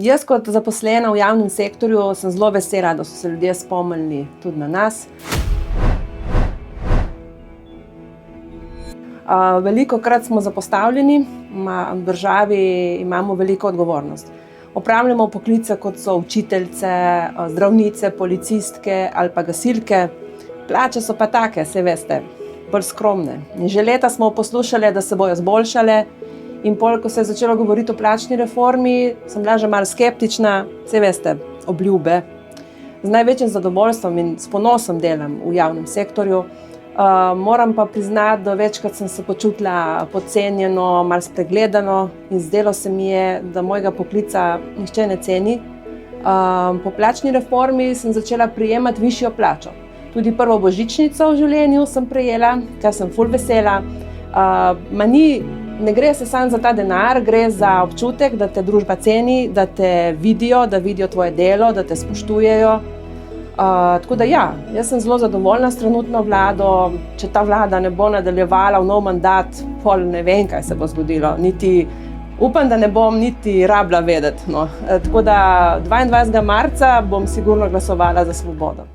Jaz kot zaposlena v javnem sektorju sem zelo vesela, da so se ljudje spomnili tudi na nas. Velikokrat smo zapostavljeni, v državi imamo veliko odgovornost. Opravljamo poklice, kot so učiteljice, zdravnice, policistke ali pa gasilke. Plače so pa take, saj veste, bolj skromne. In že leta smo poslušali, da se bojo izboljšale. In pol, ko se je začelo govoriti o plačni reformi, sem bila že malo skeptična, saj veste, obljube. Z največjim zadovoljstvom in s ponosom delam v javnem sektorju. Moram pa priznati, da večkrat sem se počutila podcenjeno, malo spregledano in zdelo se mi je, da mojega poklica nihče ne ceni. Po plačni reformi sem začela prejemati višjo plačo. Tudi prvo božičnico v življenju sem prejela, kar sem ful vesela. Ne gre se samo za ta denar, gre za občutek, da te družba ceni, da te vidijo, da vidijo tvoje delo, da te spoštujejo. Tako da ja, jaz sem zelo zadovoljna s trenutno vlado. Če ta vlada ne bo nadaljevala v nov mandat, pol ne vem, kaj se bo zgodilo. Upam, da ne bom niti rabila vedeti. No. Tako da 22. marca bom sigurno glasovala za Svobodo.